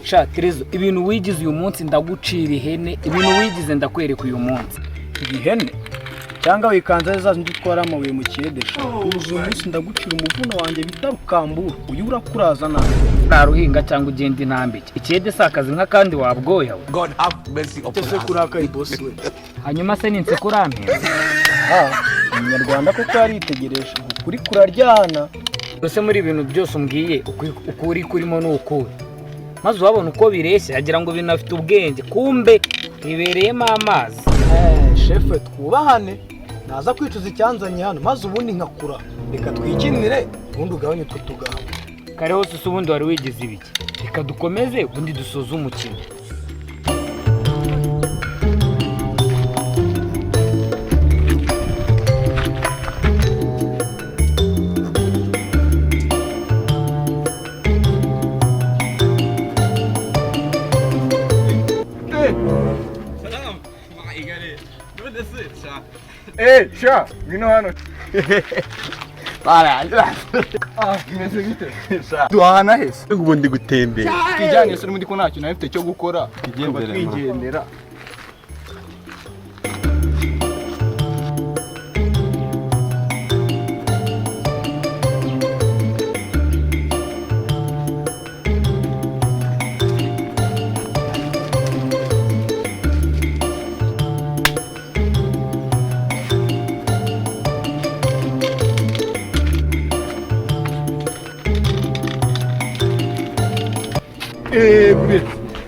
sha Tresor ibintu wigize uyu munsi ndagucira ihene, ibintu wigize ndakwereka uyu munsi. Ihene cyangwa wikanza za zindi twara amabuye mu kiyedesha. Uyu munsi ndagucira umuvuno wanjye bita rukambura. Uyu urakuraza nawe. Naruhinga cyangwa ugenda intambike. Ikiyede sakazi nka kandi wabwoya we. God have mercy upon us. Tese kurakaye boss we. Hanyuma se ninse kurampe. Umunyarwanda ko yaritegereje kuri kuraryana. Ese muri ibintu byose umbwiye ukuri kurimo n'ukuri. Maze wabona uko bireshya agira ngo binafite ubwenge kumbe ibereyemo amazi. Shefe twubahane naza kwicuza icyanzanye hano maze ubundi nkakura reka twikinire ubundi ugabanye utwo tugabo. Kare hose ubundi wari wigize ibiki reka dukomeze ubundi dusoze umukino. Sha, ngwino hano. Kimeze gite? Sha. Duhana hese. Ubundi gutembera. Kijyanye se n'undi ko ntacyo nafite cyo gukora. Twigendera.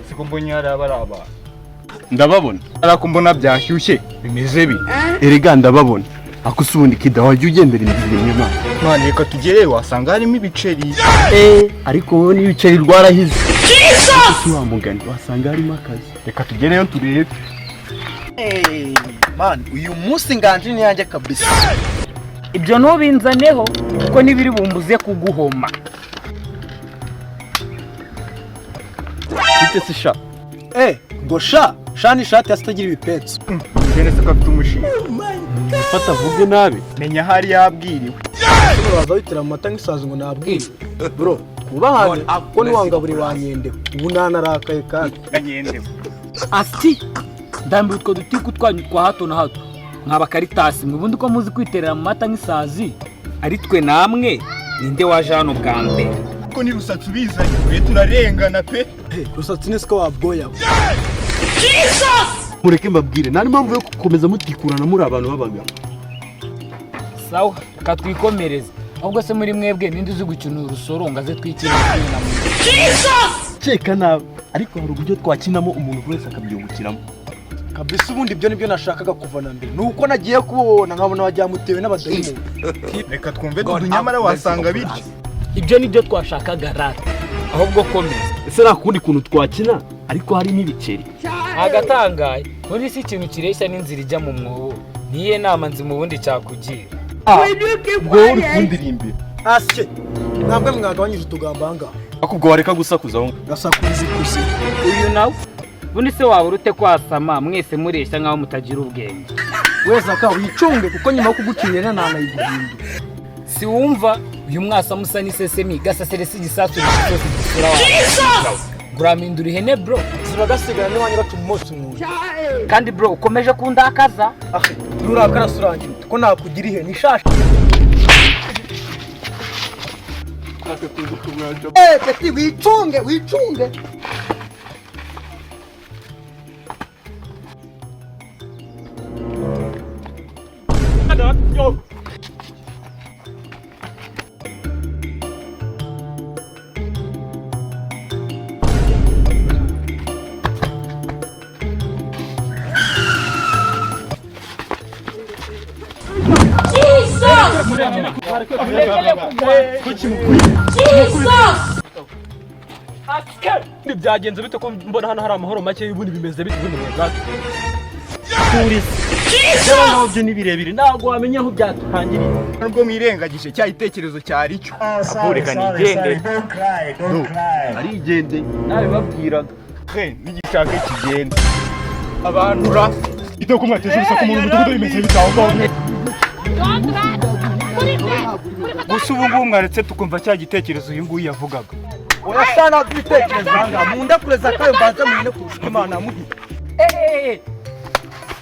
Siko mbonye baraba. Ndababona. Arakumbona byashyushye bimeze bi. Erega ndababona. Akusubundi kida wajya ugendera inzira inyuma. Mwana reka tugere wasanga harimo ibiceri. Ariko wowe n'ibiceri rwarahize. Jesus! Wa mugani wasanga harimo akazi. Reka tugereyo turebe. Man, uyu munsi nganje ni yanjye kabisa. Ibyo ntubinzaneho kuko nibiri bumbuze kuguhoma. Bite se sha? Ngo sha ni shati yastagira ibipetso. Ngene se kafite umushinga. Fata vuge nabi. Menya hari yabwiriwe. Baza witira amata nk'isazi ngo nabwiriwe. Bro, twubahane ko niwanga buri wanyende. Ubu nanarakaye kandi Kanyende. Asti ndambiwe utwo dutiku twanyu twa hato na hato. Nkaba Karitasi mbundi ko muzi kwiterera mu mata nk'isazi ari twe namwe ninde waje hano bwa mbere. Ko ni rusatsi bizanye twe turarengana pe. Rusatsi ni siko wabwoya. Jesus! Mureke mbabwire nani mpamvu yo gukomeza mutikurana muri abantu babagabo. Sawa katwikomereze. Ahubwo se muri mwebwe ninde uzi gukina urusoro ngaze twikira na mu. Jesus! Cheka nawe ariko hari uburyo twakinamo umuntu wese akabyungukiramo. Kabisa ubundi ibyo nibyo nashakaga kuva na mbere. Nuko nagiye kubona nkabona wajya mutewe n'abadayimoni. Reka twumve dunyamara wasanga bityo. Ibyo nibyo twashakaga rata. Ahubwo komeza. Ese nakundi kuntu twakina ariko hari n'ibiceri. Agatangaye. Muri si ikintu kireshya n'inzira ijya mu mwobo. Niye nama nzi mu bundi cyakugira. Ubwo uri kundirimbe. Asye. Ntabwo mwagabanyije utugambanga. Akubwo wareka gusakuza aho. Gasakuriza ikusi. Uyu nawe bundi se waba urute kwasama mwese mureshya nkaho mutagira ubwenge. Weza ka wicunge kuko nyuma yo kugukinira nanayiguhindu. Si wumva uyu mwasa musa ni sesemi gasaseresi gisasu cyose gisura wa. Guramindura ihene bro. Zibagasigara ni wanyu bacu umunsi umwe. Kandi bro ukomeje kundakaza. Rurakara surangira ko nakugira ihene ishasha. Peti wicunge. Yo. Byagenze bite ko mbona hano hari amahoro make y'ubundi bimeze bite ubundi mwebwe. Cyangwa byo ni birebire ntago wamenya aho byatangiriye. Nubwo mwirengagije cya gitekerezo cyari cyo. Akureka nigende. Ari igende. Nawe babwiraga. Nigishaka kigende. Abantu ra ito ko mwateze urusaku mu mudugudu bimeze bitaho ngaho. Gusa ubu ngubu mwaretse tukumva cya gitekerezo uyu nguyu yavugaga. oya sana bitekereza hanga munda kureza kayo mbanze mwine kurusha Imana mugi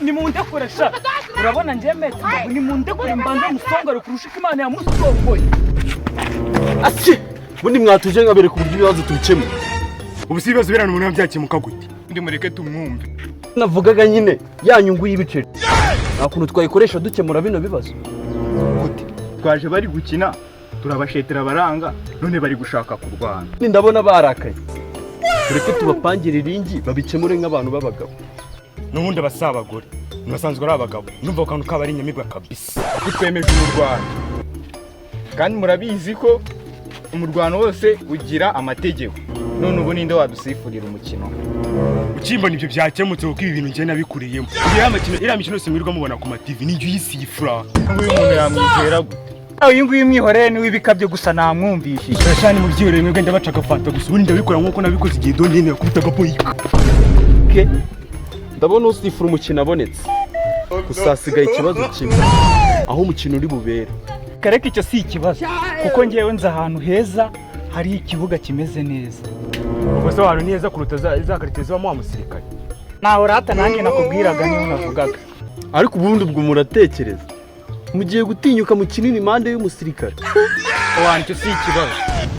ni munde koresha urabona njemetse ni munde kure mbanze musongore kurusha Imana ya musongoye asi bundi mwatuje ngabere ku buryo ibibazo tubikemura ubu si ibibazo birana umuntu yabyakemuka gute ndi mureke tumwumve navugaga nyine yanyungu y'ibiceri nta kuntu twayikoresha dukemura bino bibazo gute twaje bari gukina turabashetera baranga none bari gushaka kurwana ndabona barakaye tureke tubapangira iringi babikemure nk'abantu b'abagabo n'ubundi abasabagore nibasanzwe ari abagabo numva akantu kaba ari inyamibwa kabisa twemeje umurwano kandi murabizi ko umurwano wose ugira amategeko none ubu ninde wadusifurira umukino ukimba nibyo byakemutse kuko ibi bintu ngiye nabikuriyemo iriya mikino yose mwirirwa mubona ku mativi ninjye uyisifura uyu muntu yamwizera gute uyu nguyu mwihoreye niwe ibikabyo gusa namwumvishije urashani mu byihoreye mwebwe ndabaca agafanta gusa ubundi ndabikora nk'uko nabikoze igihe dondi yene yakubita agapoyika ndabona usifura umukino abonetse gusa hasigaye ikibazo kimwe aho umukino uri bubere kareka icyo si ikibazo kuko ngewe nzi ahantu heza hari ikibuga kimeze neza ubwo se ahantu ni heza kuruta za karite zibamo wa musirikare naho rata nanjye nakubwiraga niyo navugaga ariko ubundi ubwo muratekereza mugiye gutinyuka mu kinini impande y'umusirikare abantu icyo si ikibazo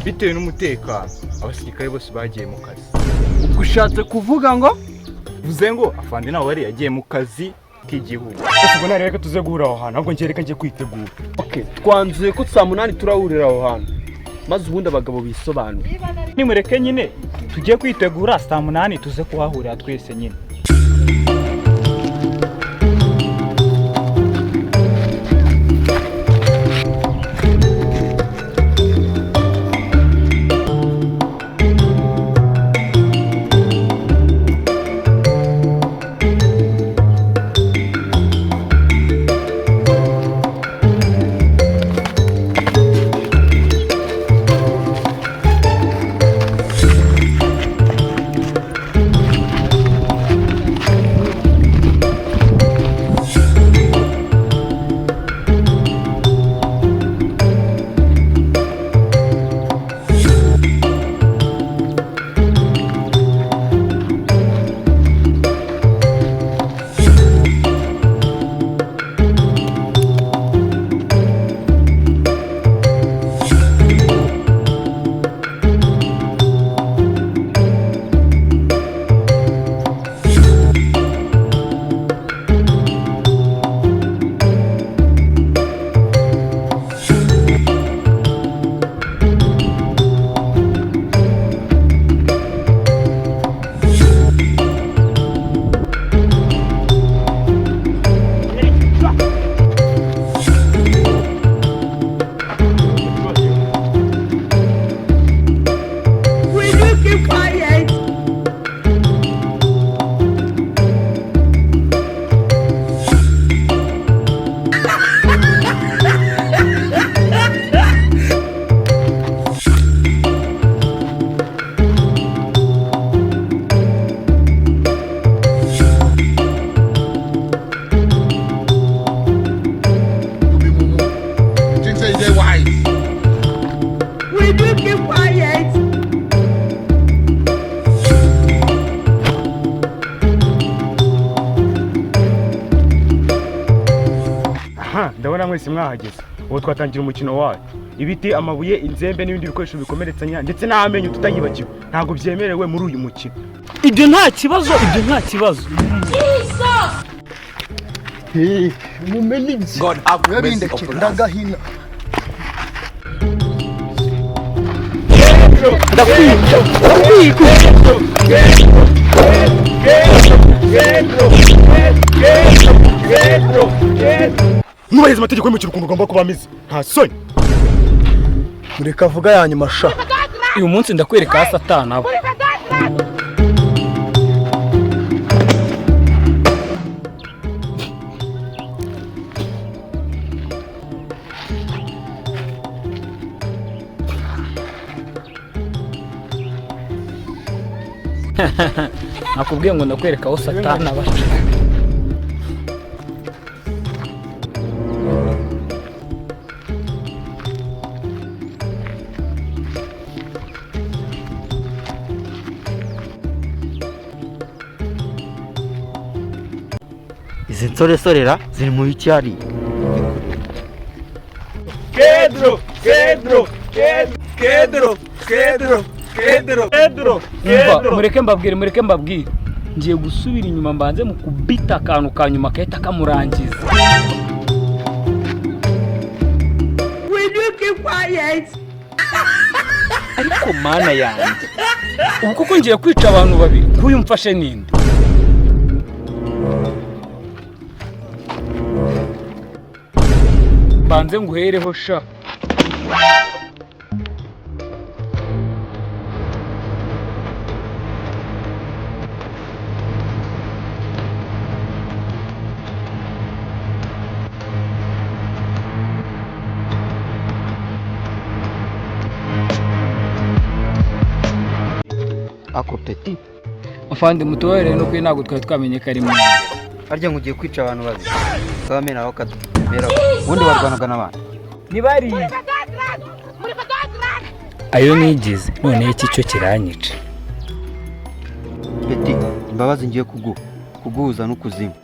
bitewe n'umutekano abasirikare bose bagiye mu kazi ubwo ushatse kuvuga ngo vuze ngo afande nawe wari yagiye mu kazi k'igihugu ubwo nari reka tuze guhura aho hantu ahubwo njye reka njye kwitegura twanzuye ko saa 8 turahurira aho hantu maze ubundi abagabo bisobanura nimureke nyine tugiye kwitegura saa 8 tuze kuhahurira twese nyine ndabona mwese mwahageze ubu twatangira umukino wacu ibiti amabuye inzembe n'ibindi bikoresho bikomeretsanya ndetse n'amenyo tutayibagiwe ntabwo byemerewe muri uyu mukino ibyo nta kibazo mumenye ibyo God have mercy upon ndagahina mwubahiriza amategeko y'umukino ukuntu ugomba kuba ameze nta soni mureka avuga yanyuma sha uyu munsi ndakwereka hasi atanabo nakubwiye ngo ndakwereka aho satani aba izi nsoresorera ziri mu bicyari. Pedro, Pedro, Pedro, Pedro, Pedro, Pedro, umva mureke mbabwire ngiye gusubira inyuma mbanze mu kubita akantu ka nyuma kahita kamurangiza. Ariko mana yanjye ubu kuko ngiye kwica abantu babiri kuyu mfashe ninde? Banze nguhereho sha. Ako Peti, Afande mutohere no kuri ntabwo twari twamenye ko ari mwe. arya ngo ugiye kwica abantu babiri. Kabamena aho kadumera. Ubundi warwanaga n'abantu. Ni bari ayo nigize none iki cyo kiranyica. Peti, imbabazi ngiye kuguhuza no kuzimu.